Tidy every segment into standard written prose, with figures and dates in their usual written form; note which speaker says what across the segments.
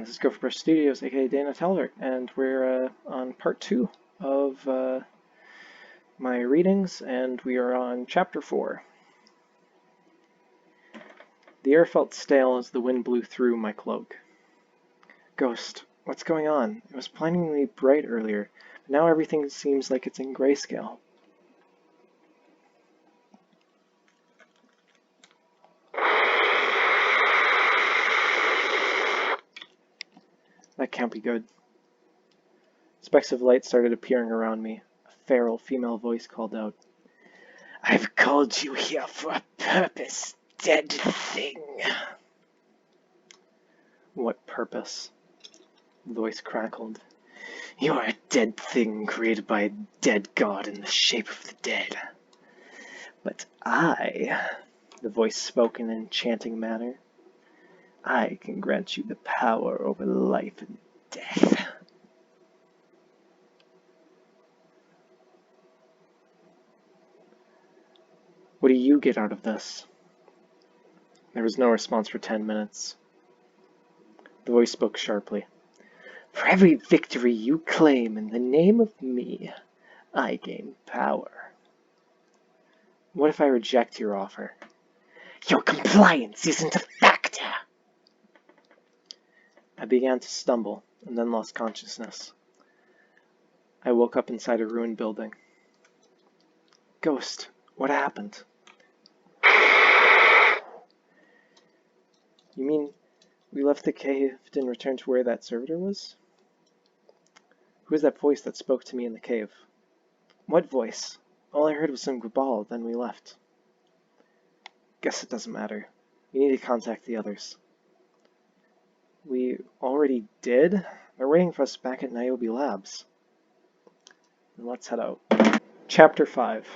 Speaker 1: This is Go for Brush Studios, aka Dana Talbert, and we're on part 2 of my readings, and we are on chapter 4. The air felt stale as the wind blew through my cloak. Ghost, what's going on? It was blindingly bright earlier, but now everything seems like it's in grayscale. That can't be good. Specks of light started appearing around me. A feral female voice called out, "I've called you here for a purpose, dead thing." What purpose? The voice crackled. "You're a dead thing created by a dead god in the shape of the dead. But the voice spoke in an enchanting manner, I can grant you the power over life and death." What do you get out of this? There was no response for 10 minutes. The voice spoke sharply. For every victory you claim in the name of me, I gain power. What if I reject your offer? Your compliance isn't a factor. I began to stumble and then lost consciousness. I woke up inside a ruined building. Ghost, what happened? You mean we left the cave and returned to where that servitor was? Who was that voice that spoke to me in the cave? What voice? All I heard was some gabal, then we left. Guess it doesn't matter. We need to contact the others. We already did? They're waiting for us back at W.I.P Labs. Then let's head out. Chapter 5.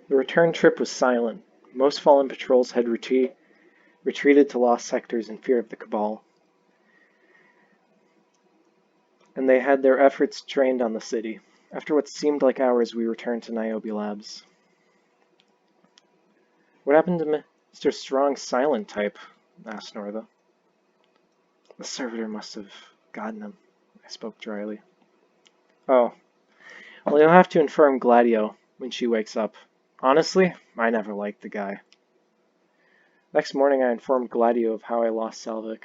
Speaker 1: The return trip was silent. Most fallen patrols had retreated to lost sectors in fear of the Cabal, and they had their efforts trained on the city. After what seemed like hours, we returned to W.I.P Labs. What happened to Mr. Strong's silent type? Asked Northa. The servitor must have gotten him, I spoke dryly. Oh, well, you'll have to inform Gladio when she wakes up. Honestly, I never liked the guy. Next morning, I informed Gladio of how I lost Salvik.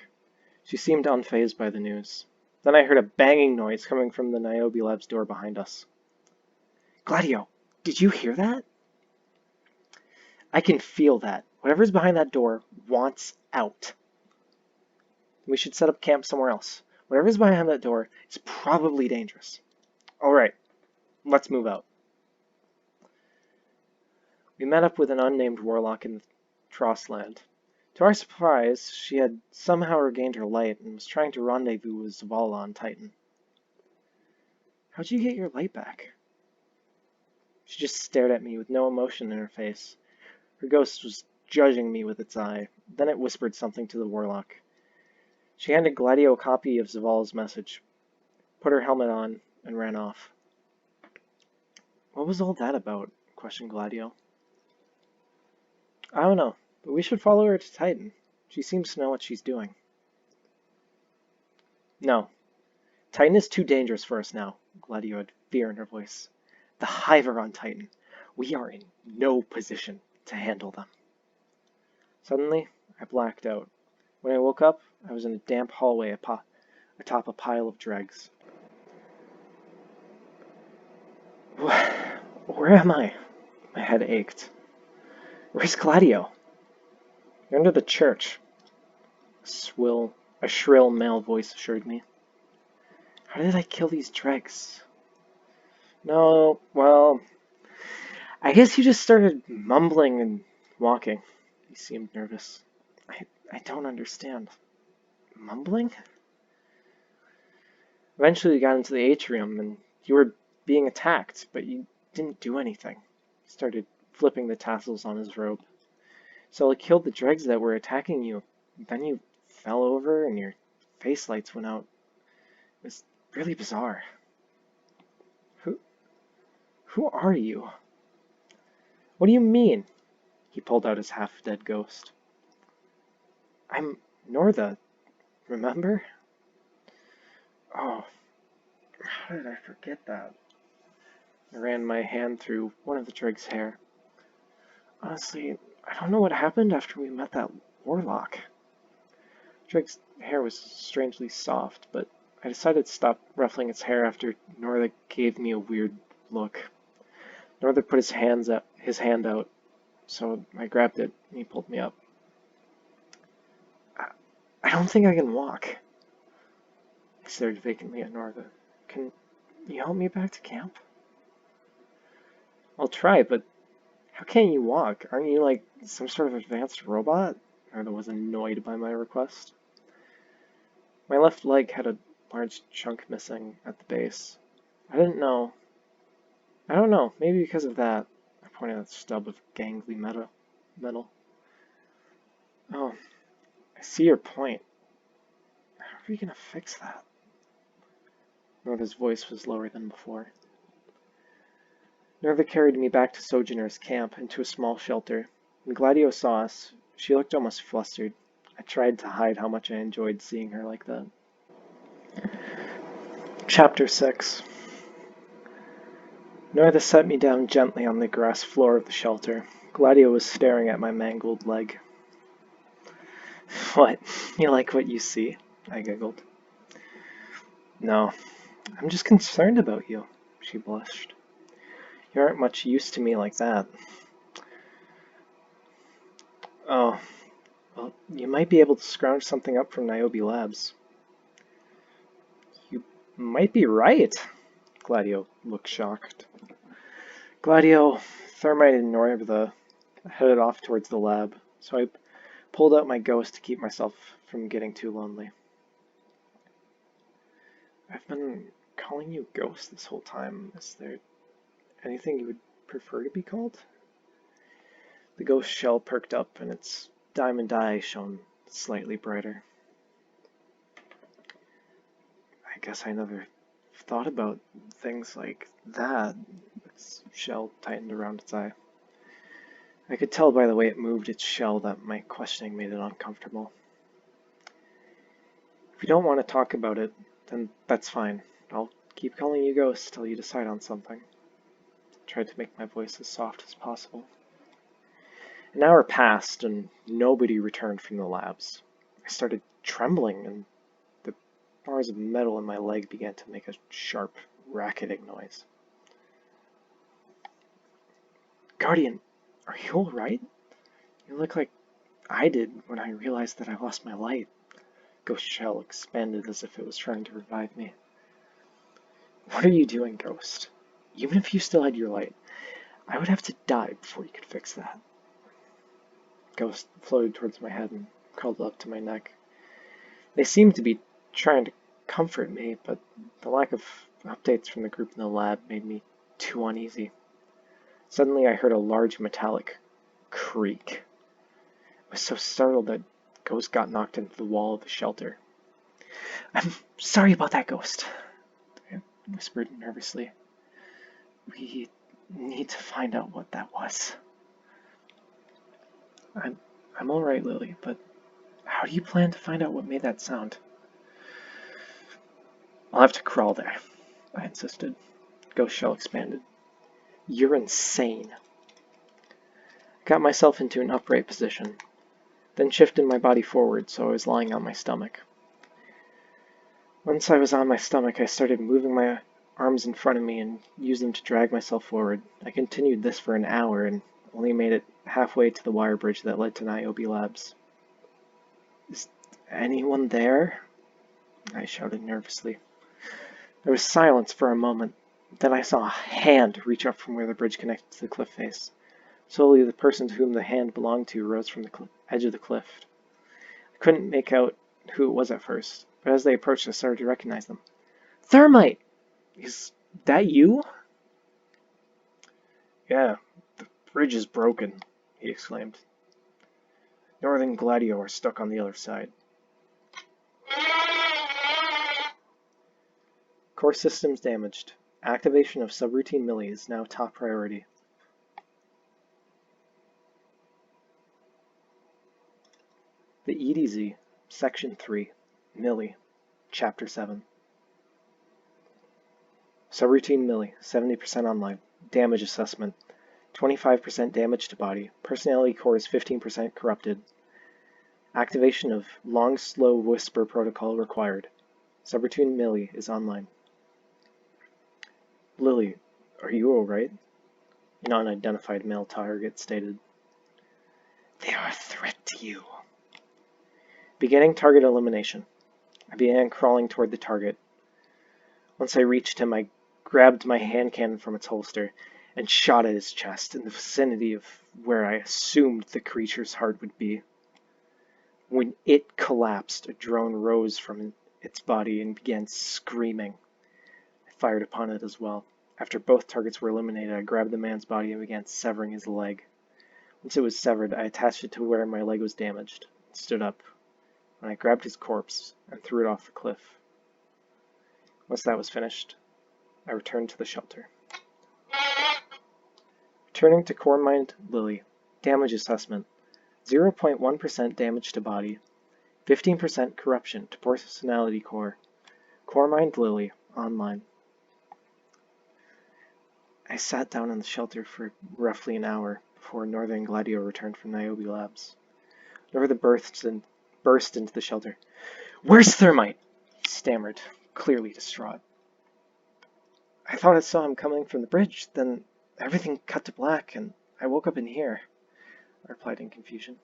Speaker 1: She seemed unfazed by the news. Then I heard a banging noise coming from the W.I.P Labs door behind us. Gladio, did you hear that? I can feel that. Whatever's behind that door wants out. We should set up camp somewhere else. Whatever's behind that door is probably dangerous. All right, let's move out. We met up with an unnamed warlock in the Trossland. To our surprise, she had somehow regained her light and was trying to rendezvous with Zavala on Titan. How'd you get your light back? She just stared at me with no emotion in her face. Her ghost was judging me with its eye. Then it whispered something to the warlock. She handed Gladio a copy of Zavala's message, put her helmet on, and ran off. What was all that about? Questioned Gladio. I don't know, but we should follow her to Titan. She seems to know what she's doing. No. Titan is too dangerous for us now, Gladio had fear in her voice. The Hive are on Titan. We are in no position to handle them. Suddenly, I blacked out. When I woke up, I was in a damp hallway atop a pile of dregs. Where am I? My head ached. Where's Gladio? You're under the church, a shrill male voice assured me. How did I kill these dregs? No, well, I guess you just started mumbling and walking. He seemed nervous. I don't understand. Mumbling? Eventually you got into the atrium and you were being attacked, but you didn't do anything. He started flipping the tassels on his robe. So I killed the dregs that were attacking you. Then you fell over and your face lights went out. It was really bizarre. Who are you? What do you mean? He pulled out his half-dead ghost. I'm Northa. Remember? Oh, how did I forget that? I ran my hand through one of the Drig's hair. Honestly, I don't know what happened after we met that warlock. Drig's hair was strangely soft, but I decided to stop ruffling its hair after Northa gave me a weird look. Northa put his hand out, so I grabbed it and he pulled me up. I don't think I can walk. I stared vacantly at Northa. Can you help me back to camp? I'll try, but how can you walk? Aren't you like some sort of advanced robot? Northa was annoyed by my request. My left leg had a large chunk missing at the base. I don't know, maybe because of that. I pointed at the stub of gangly metal. Oh, I see your point. How are we gonna fix that? Northa's voice was lower than before. Northa carried me back to Sojourner's camp into a small shelter. When Gladio saw us, she looked almost flustered. I tried to hide how much I enjoyed seeing her like that. Chapter 6. Northa set me down gently on the grass floor of the shelter. Gladio was staring at my mangled leg. What? You like what you see? I giggled. No, I'm just concerned about you, she blushed. You aren't much use to me like that. Oh, well, you might be able to scrounge something up from W.I.P Labs. You might be right. Gladio looked shocked. Gladio, Thermite, and Northa headed off towards the lab, so I pulled out my ghost to keep myself from getting too lonely. I've been calling you Ghost this whole time. Is there anything you would prefer to be called? The ghost shell perked up and its diamond eye shone slightly brighter. I guess I never thought about things like that. Its shell tightened around its eye. I could tell by the way it moved its shell that my questioning made it uncomfortable. If you don't want to talk about it, then that's fine. I'll keep calling you Ghost till you decide on something. I tried to make my voice as soft as possible. An hour passed and nobody returned from the labs. I started trembling and the bars of metal in my leg began to make a sharp, racketing noise. Guardian, are you alright? You look like I did when I realized that I lost my light. Ghost shell expanded as if it was trying to revive me. What are you doing, Ghost? Even if you still had your light, I would have to die before you could fix that. Ghost floated towards my head and curled up to my neck. They seemed to be trying to comfort me, but the lack of updates from the group in the lab made me too uneasy. Suddenly I heard a large metallic creak. I was so startled that Ghost got knocked into the wall of the shelter. I'm sorry about that, Ghost, I whispered nervously. We need to find out what that was. I'm alright, Lilly, but how do you plan to find out what made that sound? I'll have to crawl there, I insisted. Ghost shell expanded. You're insane. I got myself into an upright position, then shifted my body forward so I was lying on my stomach. Once I was on my stomach, I started moving my arms in front of me and used them to drag myself forward. I continued this for an hour and only made it halfway to the wire bridge that led to W.I.P Labs. Is anyone there? I shouted nervously. There was silence for a moment. Then I saw a hand reach up from where the bridge connected to the cliff face. Slowly, the person to whom the hand belonged to rose from the edge of the cliff. I couldn't make out who it was at first, but as they approached, I started to recognize them. Thermite! Is that you? Yeah, the bridge is broken, he exclaimed. Northa and Gladio are stuck on the other side. Core systems damaged. Activation of subroutine Lilly is now top priority. The EDZ, Section 3. Millie, Chapter 7. Subroutine Millie, 70% online. Damage assessment, 25% damage to body. Personality core is 15% corrupted. Activation of long, slow whisper protocol required. Subroutine Millie is online. Lilly, are you alright? An unidentified male target stated. They are a threat to you. Beginning target elimination. I began crawling toward the target. Once I reached him, I grabbed my hand cannon from its holster and shot at his chest in the vicinity of where I assumed the creature's heart would be. When it collapsed, a drone rose from its body and began screaming. I fired upon it as well. After both targets were eliminated, I grabbed the man's body and began severing his leg. Once it was severed, I attached it to where my leg was damaged and stood up. When I grabbed his corpse and threw it off the cliff. Once that was finished, I returned to the shelter. Returning to Core Mind Lilly. Damage assessment. 0.1% damage to body. 15% corruption to personality core. Core Mind Lilly. Online. I sat down in the shelter for roughly an hour before Northern Gladio returned from Niobe Labs. Northern burst into the shelter. Where's Thermite? He stammered, clearly distraught. I thought I saw him coming from the bridge, then everything cut to black, and I woke up in here, I replied in confusion.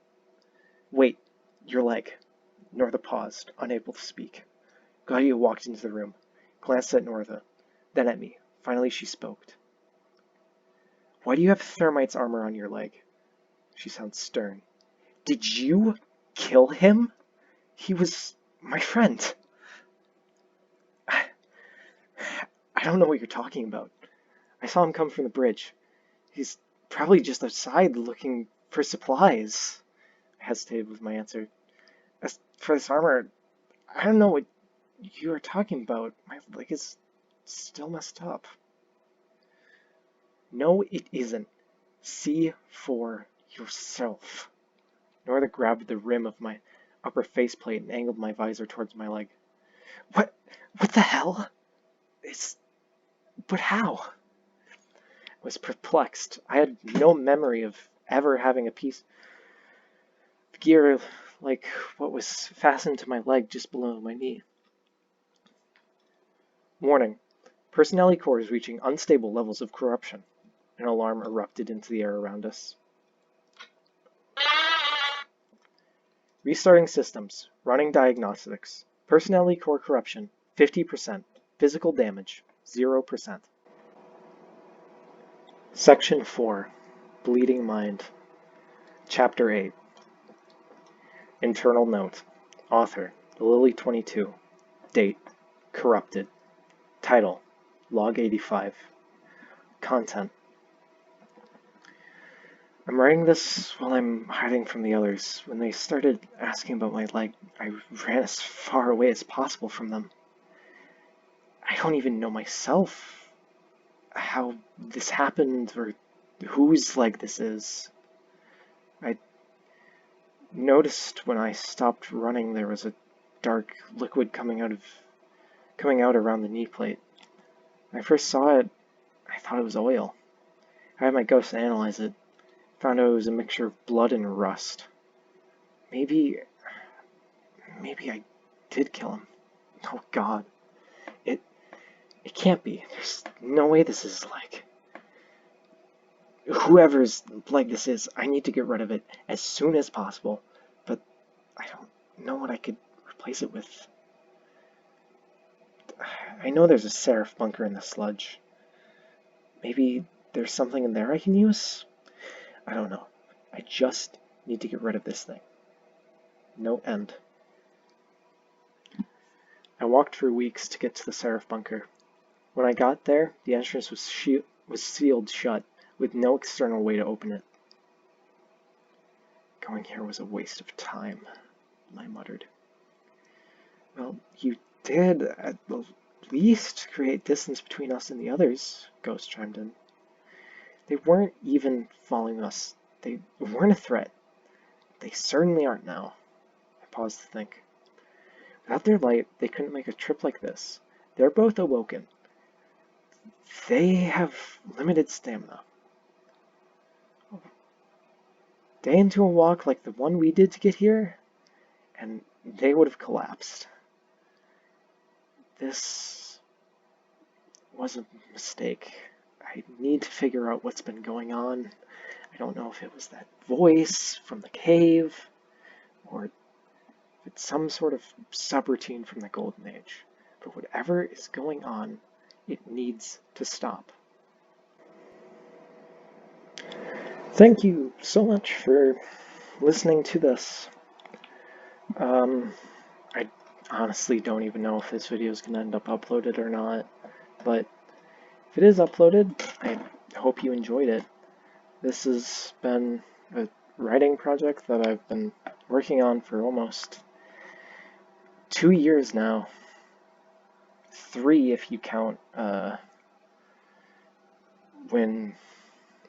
Speaker 1: Wait, your leg. Northa paused, unable to speak. Gladio walked into the room, glanced at Northa, then at me. Finally she spoke. Why do you have Thermite's armor on your leg? She sounds stern. Did you kill him? He was my friend. I don't know what you're talking about. I saw him come from the bridge. He's probably just outside looking for supplies. I hesitated with my answer. As for this armor, I don't know what you are talking about. My leg is still messed up. No, it isn't. See for yourself. Northa grabbed the rim of my upper faceplate and angled my visor towards my leg. What the hell? But how? I was perplexed. I had no memory of ever having a piece of gear like what was fastened to my leg just below my knee. Warning. Personality core is reaching unstable levels of corruption. An alarm erupted into the air around us. Restarting systems. Running diagnostics. Personality core corruption, 50%. Physical damage, 0%. Section 4. Bleeding Mind. Chapter 8. Internal note. Author, Lilly 22. Date, corrupted. Title, Log 85. Content. I'm writing this while I'm hiding from the others. When they started asking about my leg, I ran as far away as possible from them. I don't even know myself how this happened or whose leg this is. I noticed when I stopped running there was a dark liquid coming out around the knee plate. When I first saw it, I thought it was oil. I had my ghost analyze it. Found out it was a mixture of blood and rust. Maybe I did kill him. Oh God. It can't be. There's no way this is like... Whoever's leg this is, I need to get rid of it as soon as possible. But I don't know what I could replace it with. I know there's a Seraph bunker in the sludge. Maybe there's something in there I can use? I don't know. I just need to get rid of this thing. No end. I walked for weeks to get to the Seraph bunker. When I got there, the entrance was sealed shut, with no external way to open it. Going here was a waste of time, I muttered. Well, you did, at the least, create distance between us and the others, Ghost chimed in. They weren't even following us. They weren't a threat. They certainly aren't now. I paused to think. Without their light, they couldn't make a trip like this. They're both awoken. They have limited stamina. Day into a walk like the one we did to get here, and they would have collapsed. This was a mistake. I need to figure out what's been going on. I don't know if it was that voice from the cave, or if it's some sort of subroutine from the Golden Age. But whatever is going on, it needs to stop. Thank you so much for listening to this. I honestly don't even know if this video is going to end up uploaded or not, but if it is uploaded, I hope you enjoyed it. This has been a writing project that I've been working on for almost 2 years now. 3 if you count when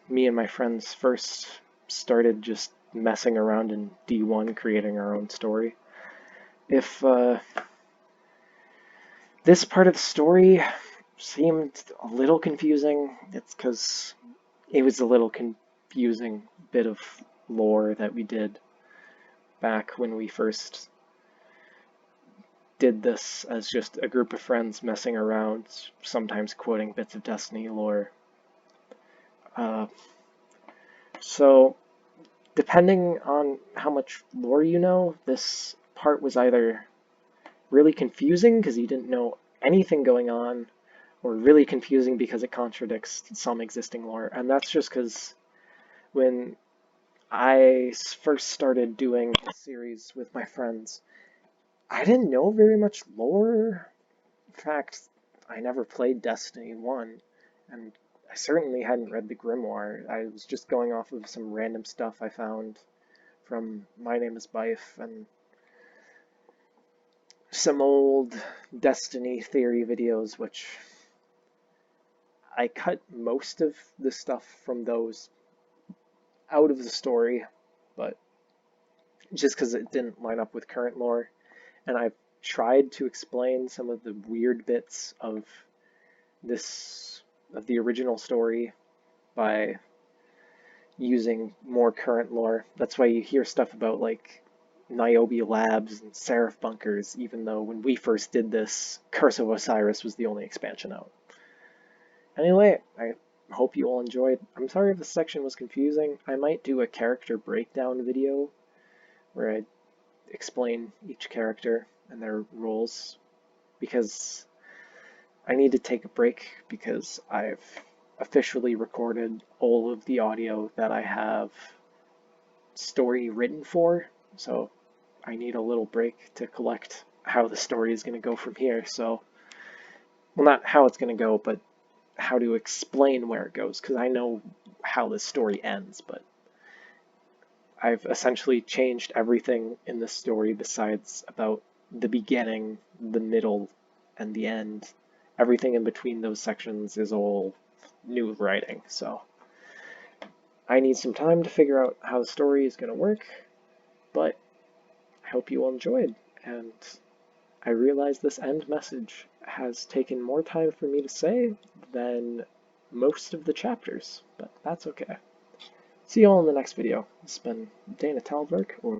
Speaker 1: me and my friends first started just messing around in D1 creating our own story. If this part of the story seemed a little confusing, it's because it was a little confusing bit of lore that we did back when we first did this as just a group of friends messing around, sometimes quoting bits of Destiny lore. So, depending on how much lore you know, this part was either really confusing because you didn't know anything going on, or really confusing because it contradicts some existing lore. And that's just because when I first started doing a series with my friends, I didn't know very much lore. In fact, I never played Destiny 1, and I certainly hadn't read the Grimoire. I was just going off of some random stuff I found from My Name is W.I.P and some old Destiny theory videos, which I cut most of the stuff from those out of the story, but just because it didn't line up with current lore. And I've tried to explain some of the weird bits of the original story by using more current lore. That's why you hear stuff about like Niobe labs and Seraph bunkers, even though when we first did this, Curse of Osiris was the only expansion out. Anyway, I hope you all enjoyed. I'm sorry if this section was confusing. I might do a character breakdown video where I explain each character and their roles, because I need to take a break because I've officially recorded all of the audio that I have story written for, so I need a little break to collect how the story is going to go from here. So, well, not how it's going to go, but how to explain where it goes, because I know how the story ends, but I've essentially changed everything in the story besides about the beginning, the middle, and the end. Everything in between those sections is all new writing, so I need some time to figure out how the story is going to work, but I hope you all enjoyed, and I realize this end message has taken more time for me to say than most of the chapters, but that's okay. See you all in the next video. This has been Dana Talberg, or